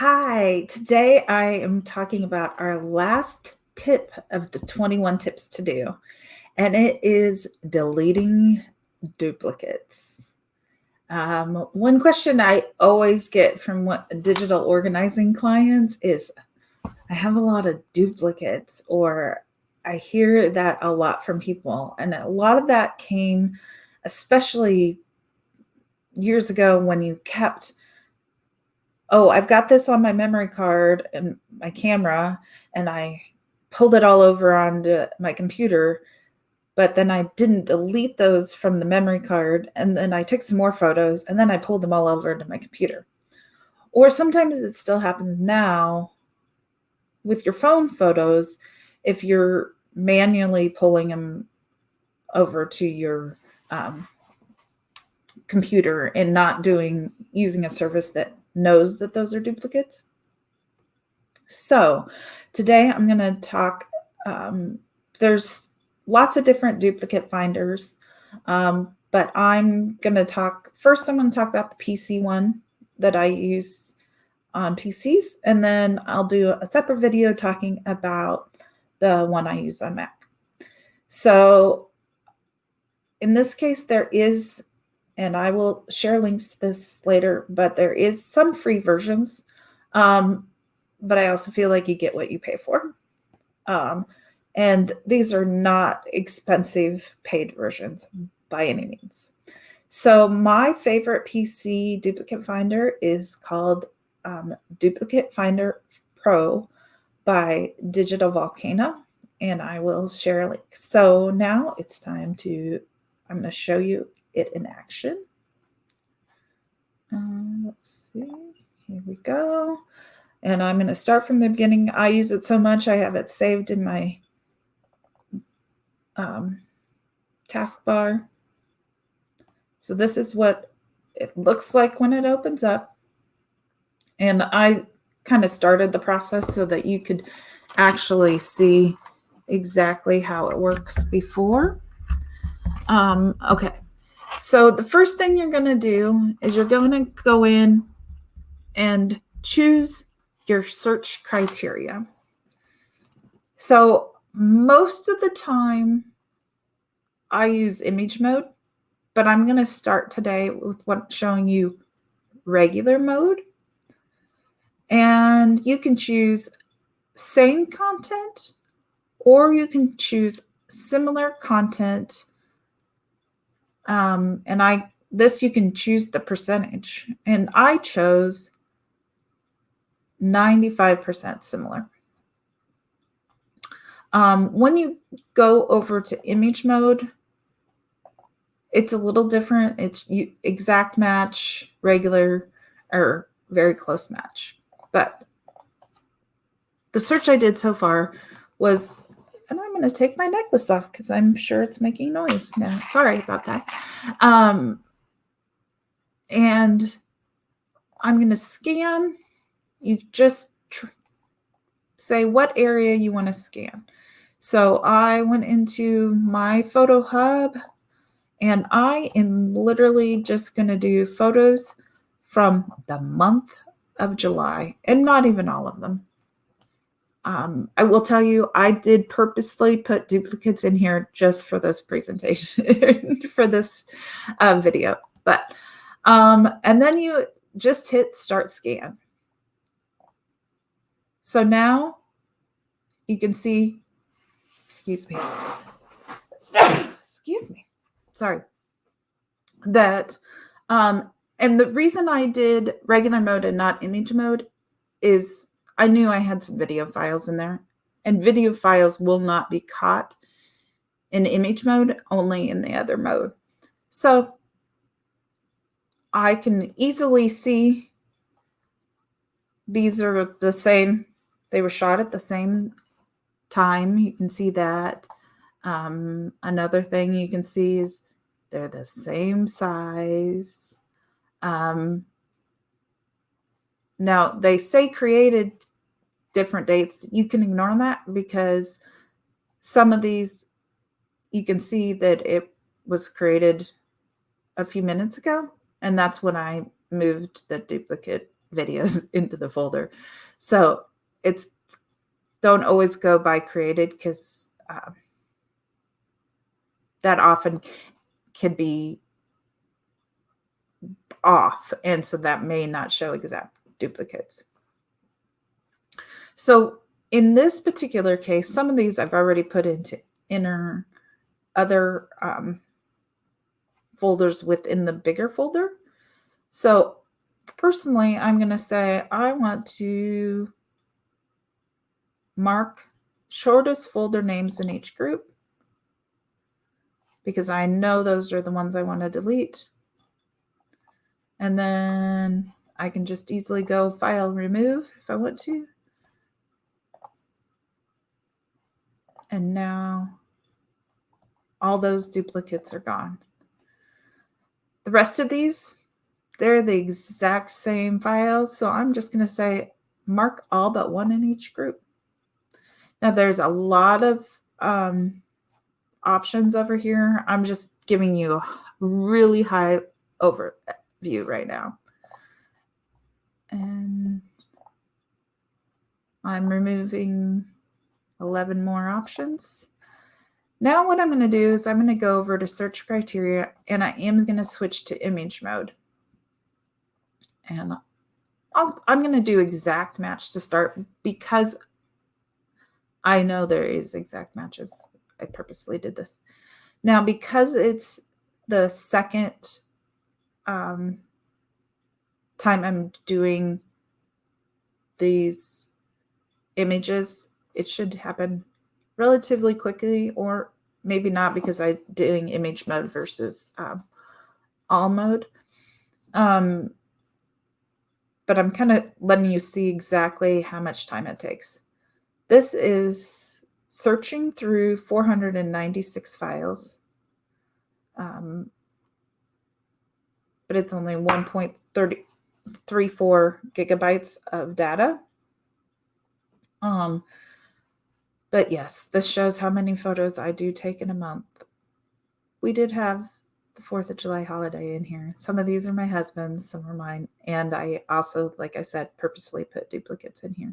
Hi, today I am talking about our last tip of the 21 tips to do, and it is deleting duplicates. One question I always get from digital organizing clients is I have a lot of duplicates, or I hear that a lot from people. And a lot of that came, especially years ago, when you kept, oh, I've got this on my memory card and my camera, and I pulled it all over onto my computer, but then I didn't delete those from the memory card. And then I took some more photos and then I pulled them all over to my computer. Or sometimes it still happens now with your phone photos if you're manually pulling them over to your computer and not using a service that knows that those are duplicates. So today I'm going to talk, there's lots of different duplicate finders, but I'm going to talk about the PC one that I use on PCs, and then I'll do a separate video talking about the one I use on Mac. So in this case, there is, and I will share links to this later, but there is some free versions. But I also feel like you get what you pay for. And these are not expensive paid versions by any means. So my favorite PC duplicate finder is called Duplicate Finder Pro by Digital Volcano, and I will share a link. So now it's time I'm going to show you it in action. Let's see, here we go. And I'm going to start from the beginning. I use it so much, I have it saved in my taskbar. So this is what it looks like when it opens up. And I kind of started the process so that you could actually see exactly how it works before. Okay, so the first thing you're going to do is you're going to go in and choose your search criteria. So most of the time I use image mode, but I'm going to start today with showing you regular mode. And you can choose same content, or you can choose similar content. And you can choose the percentage. And I chose 95% similar. When you go over to image mode, it's a little different. It's exact match, regular, or very close match. But the search I did so far was, and I'm going to take my necklace off because I'm sure it's making noise now. Sorry about that. And I'm going to scan. You just say what area you want to scan. So I went into my photo hub, and I am literally just going to do photos from the month of July, and not even all of them. I will tell you, I did purposely put duplicates in here just for this presentation, for this video. But, and then you just hit start scan. So now you can see, excuse me, sorry, that, and the reason I did regular mode and not image mode is I knew I had some video files in there, and video files will not be caught in image mode, only in the other mode. So I can easily see these are the same. They were shot at the same time. You can see that. Another thing you can see is they're the same size. Now they say created different dates. You can ignore that because some of these you can see that it was created a few minutes ago, and that's when I moved the duplicate videos into the folder. So it's don't always go by created, because that often can be off, and so that may not show exact duplicates. So in this particular case, some of these I've already put into other folders within the bigger folder. So personally, I'm going to say I want to mark shortest folder names in each group, because I know those are the ones I want to delete. And then I can just easily go File, Remove if I want to. And now all those duplicates are gone. The rest of these, they're the exact same file. So I'm just going to say mark all but one in each group. Now there's a lot of options over here. I'm just giving you a really high overview right now. And I'm removing 11 more options. Now what I'm going to do is I'm going to go over to search criteria, and I am going to switch to image mode. And I'm going to do exact match to start, because I know there is exact matches. I purposely did this. Now, because it's the second time I'm doing these images, it should happen relatively quickly, or maybe not, because I'm doing image mode versus all mode. But I'm kind of letting you see exactly how much time it takes. This is searching through 496 files, but it's only 1.34 gigabytes of data. But yes, this shows how many photos I do take in a month. We did have the 4th of July holiday in here. Some of these are my husband's, some are mine. And I also, like I said, purposely put duplicates in here.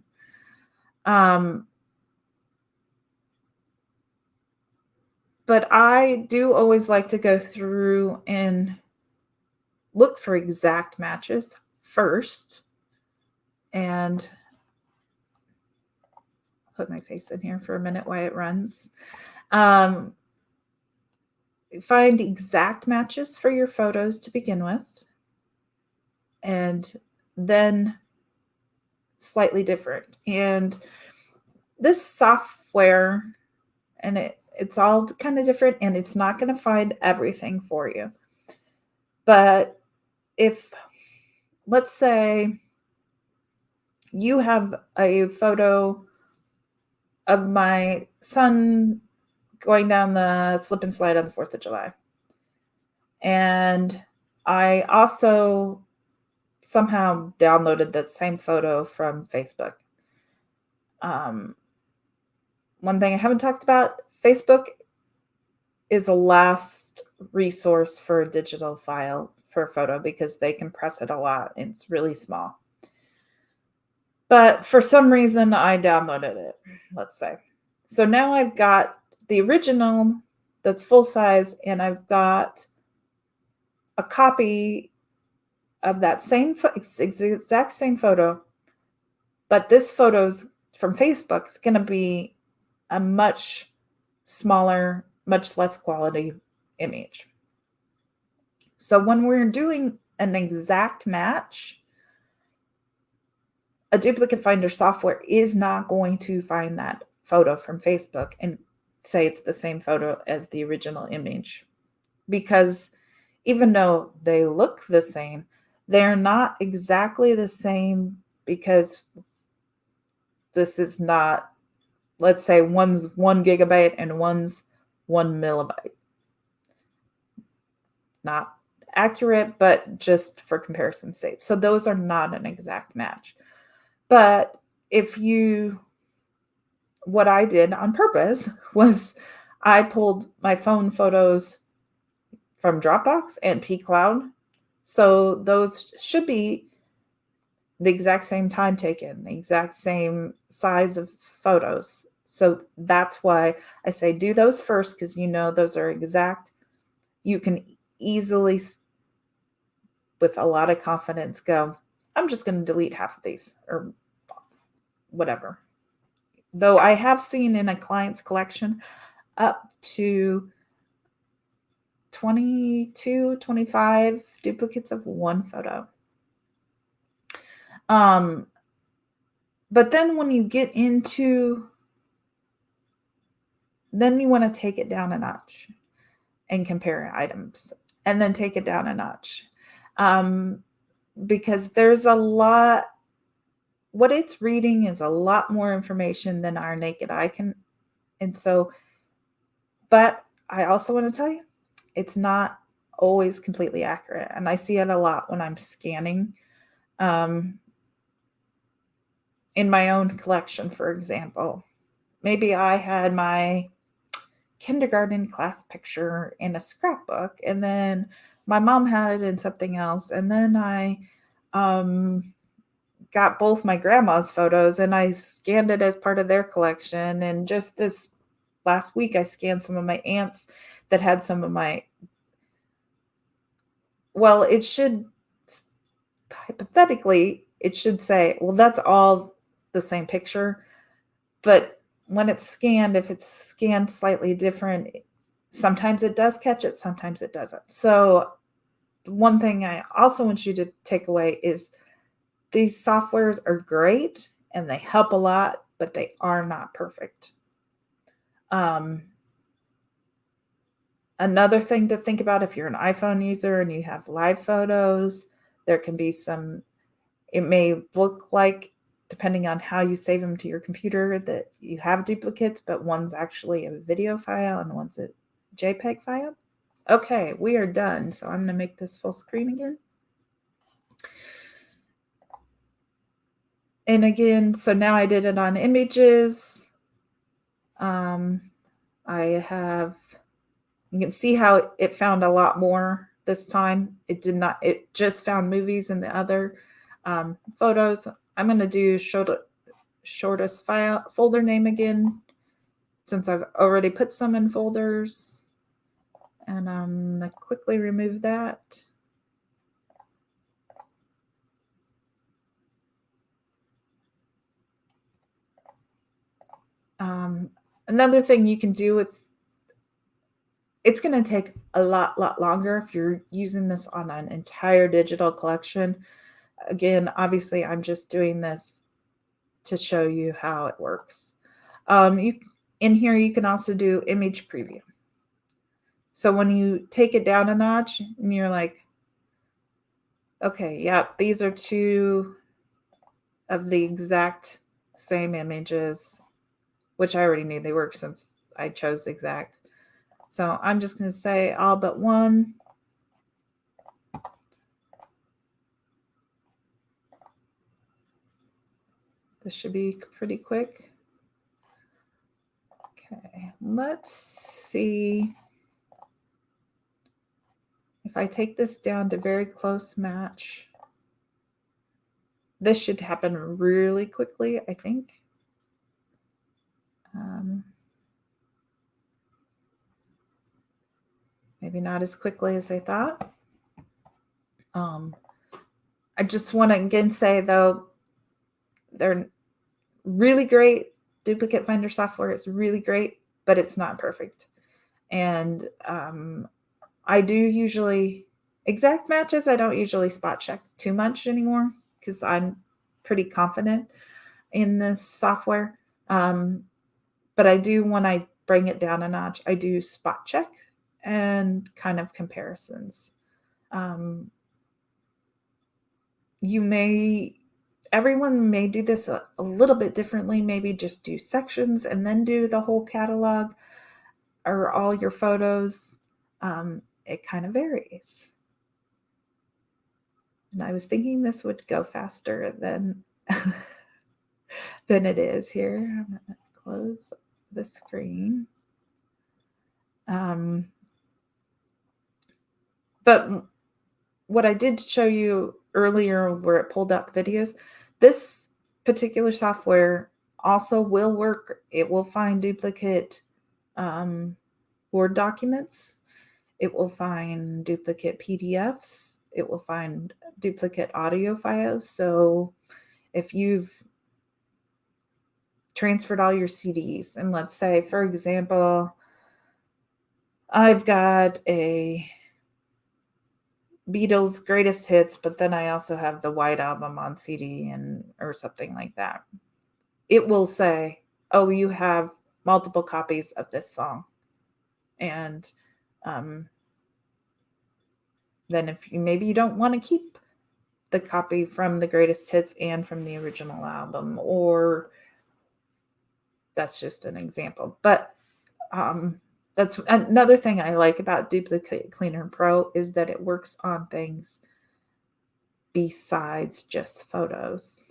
But I do always like to go through and look for exact matches first, and put my face in here for a minute while it runs. Find exact matches for your photos to begin with, and then slightly different. And this software, and it's all kind of different, and it's not going to find everything for you. But if, let's say, you have a photo of my son going down the slip and slide on the 4th of July, and I also somehow downloaded that same photo from Facebook. One thing I haven't talked about, Facebook is a last resource for a digital file for a photo, because they compress it a lot and it's really small. But for some reason, I downloaded it, let's say. So now I've got the original that's full size, and I've got a copy of that same exact same photo, but this photo's from Facebook is going to be a much smaller, much less quality image. So when we're doing an exact match, a duplicate finder software is not going to find that photo from Facebook and say it's the same photo as the original image, because even though they look the same, they're not exactly the same, because this is not, let's say one's 1 gigabyte and one's 1 millibyte. Not accurate, but just for comparison's sake. So those are not an exact match. But what I did on purpose was I pulled my phone photos from Dropbox and pCloud. So those should be the exact same time taken, the exact same size of photos. So that's why I say do those first, because you know those are exact. You can easily, with a lot of confidence, go, I'm just going to delete half of these or whatever. Though I have seen in a client's collection up to 22, 25 duplicates of one photo. But then when you get into, then you want to take it down a notch and compare items, and then take it down a notch. Because there's a lot, what it's reading is a lot more information than our naked eye can. And so, but I also want to tell you, it's not always completely accurate. And I see it a lot when I'm scanning. In my own collection, for example, maybe I had my kindergarten class picture in a scrapbook, and then my mom had it in something else, and then I got both my grandma's photos and I scanned it as part of their collection. And just this last week, I scanned some of my aunts that had some of my, well, it should, hypothetically, it should say, well, that's all the same picture. But when it's scanned, if it's scanned slightly different, sometimes it does catch it, sometimes it doesn't. So one thing I also want you to take away is these softwares are great and they help a lot, but they are not perfect. Another thing to think about, if you're an iPhone user and you have live photos, there can be some, it may look like, depending on how you save them to your computer, that you have duplicates, but one's actually a video file and one's a JPEG file. Okay, we are done. So I'm going to make this full screen again. And again, so now I did it on images. I have, you can see how it found a lot more this time. It did not, it just found movies in the other photos. I'm going to do shortest file folder name again, since I've already put some in folders. And I'm going to quickly remove that. Another thing you can do with, it's going to take a lot longer if you're using this on an entire digital collection. Again, obviously, I'm just doing this to show you how it works. In here, you can also do image preview. So when you take it down a notch and you're like, okay, yeah, these are two of the exact same images, which I already knew they were since I chose exact. So I'm just going to say all but one. This should be pretty quick. Okay, let's see if I take this down to very close match. This should happen really quickly, I think. Maybe not as quickly as I thought. I just want to again say, though, they're really great. Duplicate Finder software is really great, but it's not perfect. And I do usually, exact matches, I don't usually spot check too much anymore because I'm pretty confident in this software. But I do, when I bring it down a notch, I do spot check and kind of comparisons. Everyone may do this a little bit differently, maybe just do sections and then do the whole catalog or all your photos. It kind of varies. And I was thinking this would go faster than than it is here. I'm going to close the screen. But what I did show you earlier where it pulled up videos, this particular software also will work. It will find duplicate Word documents. It will find duplicate PDFs. It will find duplicate audio files. So if you've transferred all your CDs, and let's say, for example, I've got a Beatles greatest hits, but then I also have the White Album on CD or something like that. It will say, oh, you have multiple copies of this song. And then if maybe you don't want to keep the copy from the greatest hits and from the original album, or that's just an example. But that's another thing I like about Duplicate Cleaner Pro is that it works on things besides just photos.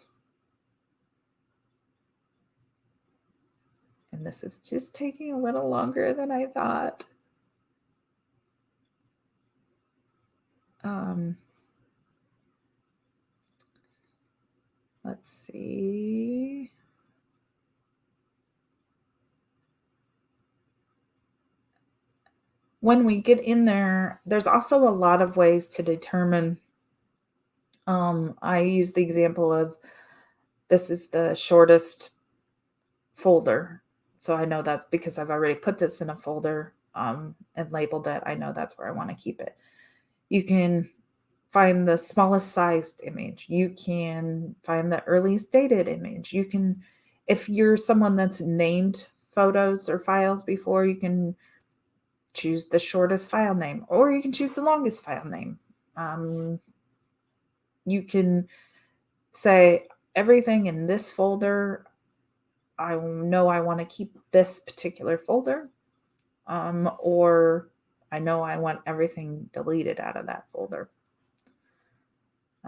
And this is just taking a little longer than I thought. Let's see. When we get in there, there's also a lot of ways to determine. I use the example of this is the shortest folder. So I know that's because I've already put this in a folder and labeled it. I know that's where I want to keep it. You can find the smallest sized image. You can find the earliest dated image. You can, if you're someone that's named photos or files before, you can choose the shortest file name, or you can choose the longest file name. You can say everything in this folder, I know I want to keep this particular folder, or I know I want everything deleted out of that folder.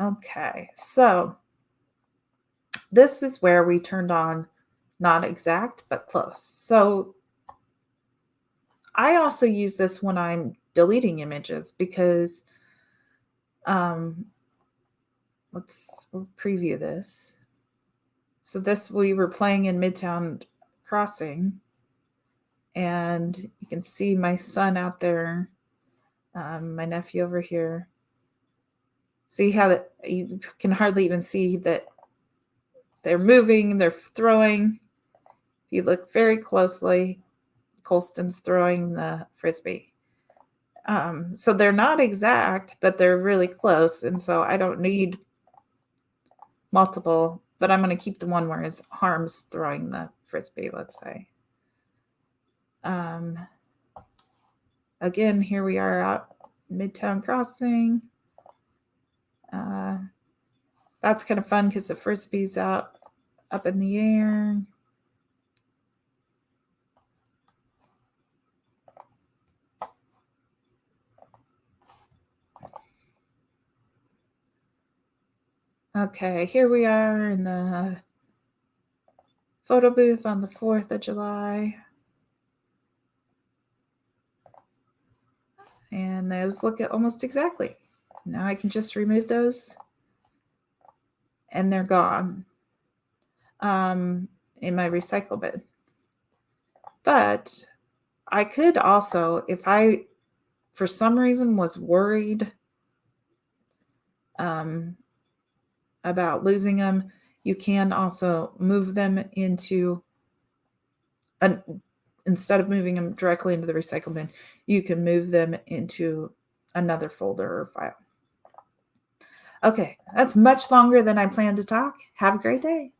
Okay, so this is where we turned on not exact, but close. So I also use this when I'm deleting images because let's preview this. So this, we were playing in Midtown Crossing, and you can see my son out there, my nephew over here. See how that you can hardly even see that they're moving, they're throwing. If you look very closely, Colston's throwing the Frisbee. So they're not exact, but they're really close. And so I don't need multiple, but I'm going to keep the one where his arm's throwing the Frisbee, let's say. Again, here we are out Midtown Crossing. That's kind of fun because the Frisbee's out up in the air. Okay, here we are in the photo booth on the 4th of July. And those look almost exactly. Now I can just remove those and they're gone in my recycle bin. But I could also, if I, for some reason, was worried about losing them, you can also move them into instead of moving them directly into the recycle bin, you can move them into another folder or file. Okay, that's much longer than I planned to talk. Have a great day.